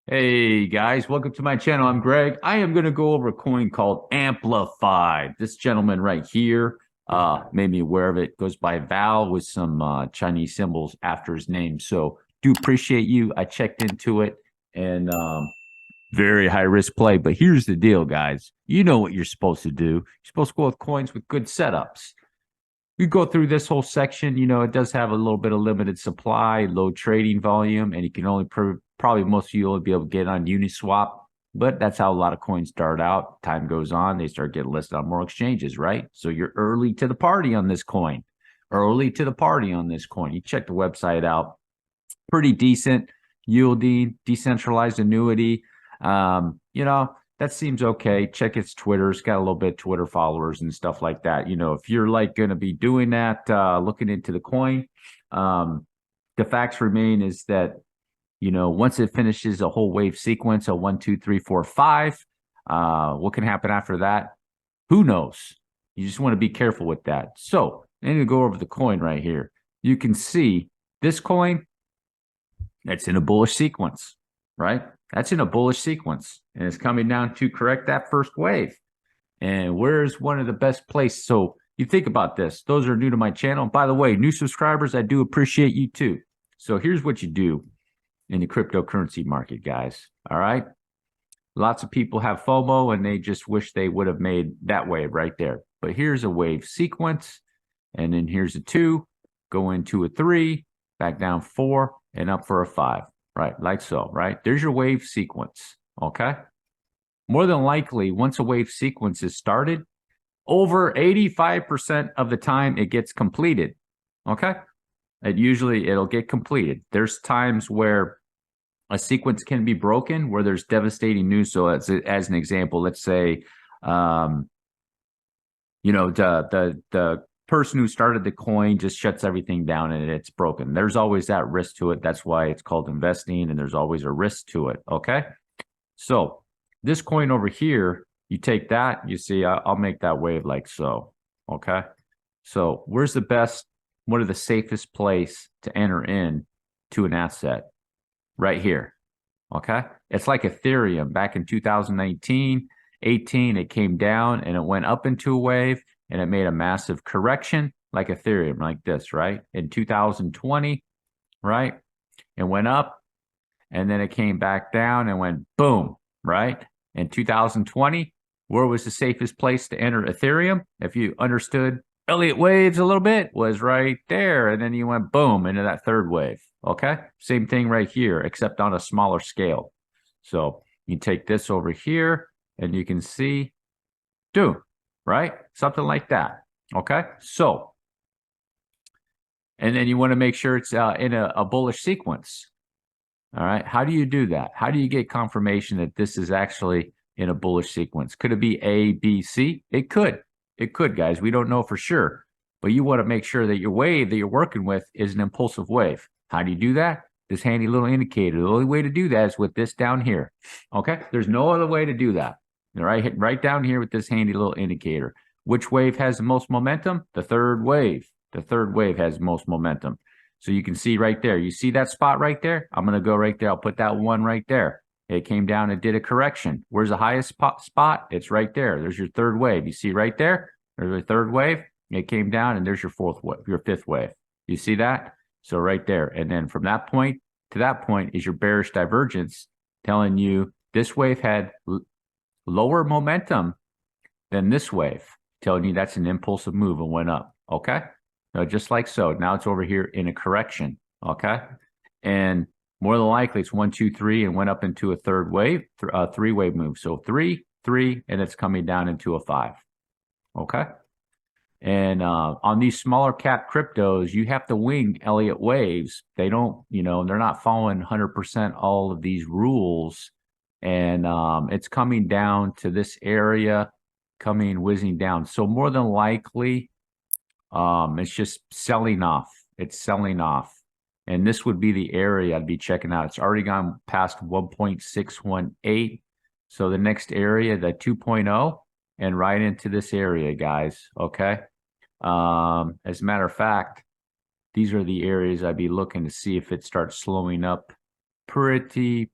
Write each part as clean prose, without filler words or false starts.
Hey guys, welcome to my channel. I'm Greg. I am going to go over a coin called AmpliFi. This gentleman right here made me aware of it. Goes by Val with some Chinese symbols after his name. So do appreciate you. I checked into it and very high risk play. But here's the deal, guys. You know what you're supposed to do. You're supposed to go with coins with good setups. You go through this whole section, it does have a little bit of limited supply, low trading volume, and you can only probably most of you will be able to get on Uniswap. But that's how a lot of coins start out. Time goes on, they start getting listed on more exchanges, right? So you're early to the party on this coin. Early to the party on this coin. You check the website out. Pretty decent, yielding, decentralized annuity. That seems okay. Check its Twitter. It's got a little bit of Twitter followers and stuff like that. If you're like going to be doing that, looking into the coin, the facts remain is that, once it finishes a whole wave sequence, a 1, 2, 3, 4, 5, what can happen after that? Who knows? You just want to be careful with that. So I need to go over the coin right here. You can see this coin, that's in a bullish sequence, right? That's in a bullish sequence, and it's coming down to correct that first wave. And where's one of the best places? So you think about this. Those are new to my channel. By the way, new subscribers, I do appreciate you too. So here's what you do in the cryptocurrency market, guys. All right. Lots of people have FOMO and they just wish they would have made that wave right there. But here's a wave sequence. And then here's a 2, go into a 3, back down 4, and up for a 5. Right, like so, right? There's your wave sequence, okay? More than likely, once a wave sequence is started, over 85% of the time it gets completed, okay? It'll get completed. There's times where a sequence can be broken, where there's devastating news. So as an example, let's say, the person who started the coin just shuts everything down and it's broken. There's always that risk to it. That's why it's called investing, and there's always a risk to it. Okay. So this coin over here, you take that, you see, I'll make that wave like so. Okay. So where's the best, what are the safest place to enter in to an asset? Right here. Okay. It's like Ethereum back in 2019, 18, it came down and it went up into a wave, and it made a massive correction like Ethereum, like this, right? In 2020, right? It went up and then it came back down and went boom, right? In 2020, where was the safest place to enter Ethereum? If you understood Elliott waves a little bit, was right there. And then you went boom into that third wave. Okay. Same thing right here, except on a smaller scale. So you take this over here and you can see, doom, right? Something like that. Okay. So, and then you want to make sure it's in a bullish sequence. All right. How do you do that? How do you get confirmation that this is actually in a bullish sequence? Could it be A, B, C? It could. It could, guys. We don't know for sure. But you want to make sure that your wave that you're working with is an impulsive wave. How do you do that? This handy little indicator. The only way to do that is with this down here. Okay. There's no other way to do that. All right. Hit right down here with this handy little indicator. Which wave has the most momentum? The third wave. The third wave has the most momentum. So you can see right there. You see that spot right there? I'm going to go right there. I'll put that 1 right there. It came down and did a correction. Where's the highest spot? It's right there. There's your third wave. You see right there? There's your third wave. It came down and there's your fourth wave, your fifth wave. You see that? So right there. And then from that point to that point is your bearish divergence, telling you this wave had lower momentum than this wave, telling you that's an impulsive move and went up. Okay. So just like so. Now it's over here in a correction. Okay. And more than likely it's 1, 2, 3 and went up into a third wave, 3-wave move. So 3, 3, and it's coming down into a 5. Okay. And on these smaller cap cryptos, you have to wing Elliott waves. They don't, they're not following 100% all of these rules. And it's coming down to this area, whizzing down. So more than likely, it's just selling off. It's selling off. And this would be the area I'd be checking out. It's already gone past 1.618. So the next area, the 2.0, and right into this area, guys. Okay. As a matter of fact, these are the areas I'd be looking to see if it starts slowing up pretty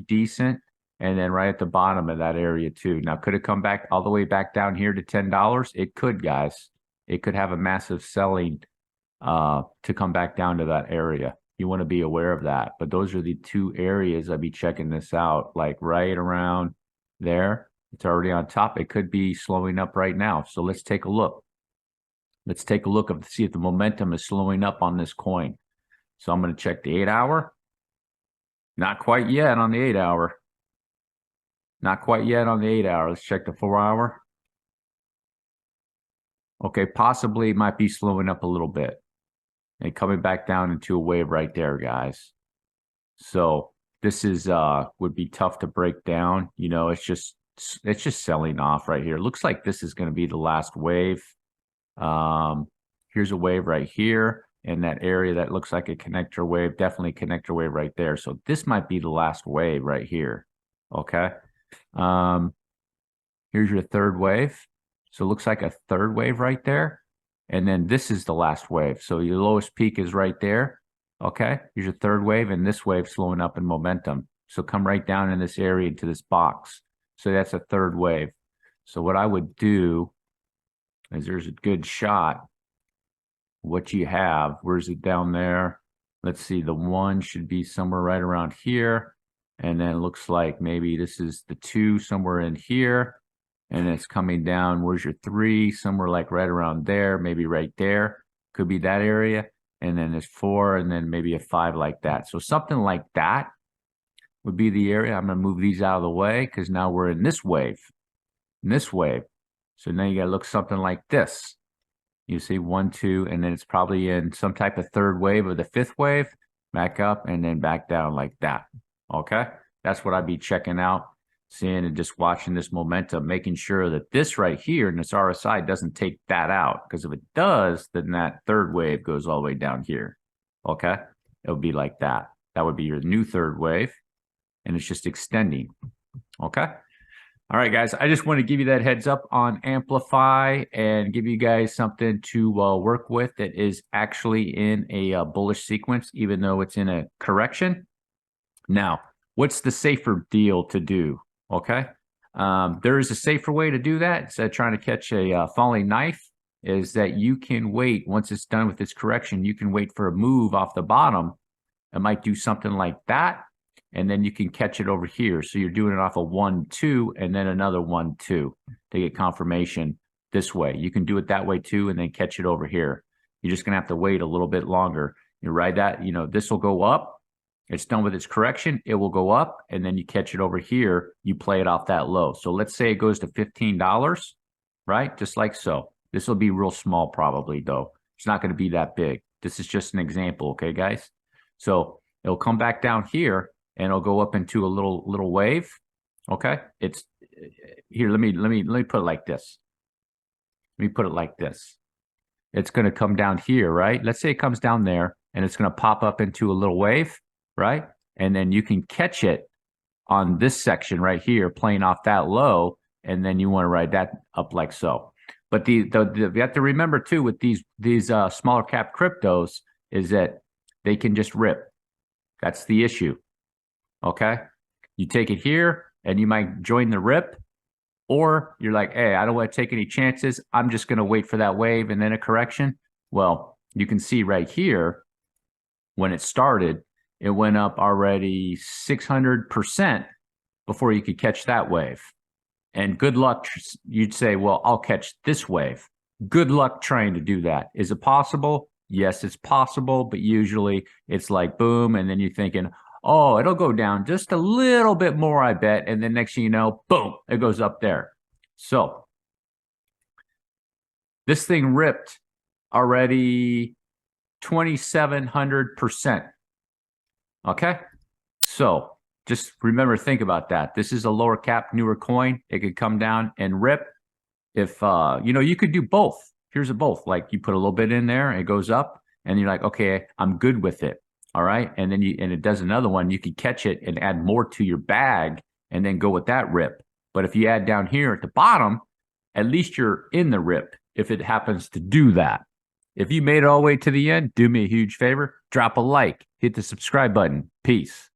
decent. And then right at the bottom of that area too. Now, could it come back all the way back down here to $10? It could, guys. It could have a massive selling to come back down to that area. You want to be aware of that. But those are the two areas I'd be checking this out, like right around there. It's already on top. It could be slowing up right now. So let's take a look. Let's take a look and see if the momentum is slowing up on this coin. So I'm going to check the 8-hour. Not quite yet on the 8-hour. Not quite yet on the 8-hour. Let's check the 4-hour. Okay, possibly it might be slowing up a little bit and coming back down into a wave right there, guys. So this is would be tough to break down. You know, it's just selling off right here. Looks like this is going to be the last wave. Here's a wave right here in that area that looks like a connector wave. Definitely connector wave right there. So this might be the last wave right here. Okay. Here's your third wave. So it looks like a third wave right there. And then this is the last wave. So your lowest peak is right there. Okay. Here's your third wave, and this wave slowing up in momentum. So come right down in this area into this box. So that's a third wave. So what I would do is there's a good shot. What you have, where's it down there? Let's see. The 1 should be somewhere right around here. And then it looks like maybe this is the 2 somewhere in here. And it's coming down. Where's your 3? Somewhere like right around there, maybe right there. Could be that area. And then there's 4, and then maybe a 5 like that. So something like that would be the area. I'm going to move these out of the way because now we're in this wave. In this wave. So now you got to look something like this. You see 1, 2, and then it's probably in some type of third wave or the 5th wave. Back up and then back down like that. Okay? That's what I'd be checking out, seeing and just watching this momentum, making sure that this right here in this RSI doesn't take that out. Because if it does, then that third wave goes all the way down here. Okay? It would be like that. That would be your new third wave. And it's just extending. Okay? All right, guys. I just want to give you that heads up on AmpliFi and give you guys something to work with that is actually in a bullish sequence, even though it's in a correction. Now, what's the safer deal to do? Okay. There is a safer way to do that instead of trying to catch a falling knife, is that you can wait. Once it's done with this correction, you can wait for a move off the bottom. It might do something like that, and then you can catch it over here. So you're doing it off a 1, 2, and then another 1, 2 to get confirmation this way. You can do it that way too, and then catch it over here. You're just going to have to wait a little bit longer. You ride that, you know, this will go up. It's done with its correction. It will go up, and then you catch it over here. You play it off that low. So let's say it goes to $15, right? Just like so. This will be real small probably, though. It's not going to be that big. This is just an example, okay, guys? So it'll come back down here, and it'll go up into a little wave, okay? It's here. Let me put it like this. Let me put it like this. It's going to come down here, right? Let's say it comes down there, and it's going to pop up into a little wave. Right? And then you can catch it on this section right here, playing off that low, and then you want to ride that up like so. But you have to remember too with these smaller cap cryptos is that they can just rip. That's the issue. Okay? You take it here and you might join the rip, or you're like, hey, I don't want to take any chances. I'm just going to wait for that wave and then a correction. Well, you can see right here when it started, it went up already 600% before you could catch that wave. And good luck. You'd say, well, I'll catch this wave. Good luck trying to do that. Is it possible? Yes, it's possible. But usually it's like boom. And then you're thinking, oh, it'll go down just a little bit more, I bet. And then next thing you know, boom, it goes up there. So this thing ripped already 2,700%. Okay, so just remember, think about that. This is a lower cap, newer coin. It could come down and rip. If you know, you could do both. Here's a both. Like you put a little bit in there, and it goes up, and you're like, okay, I'm good with it. All right, and then it does another one. You could catch it and add more to your bag, and then go with that rip. But if you add down here at the bottom, at least you're in the rip. If it happens to do that. If you made it all the way to the end, do me a huge favor. Drop a like. Hit the subscribe button. Peace.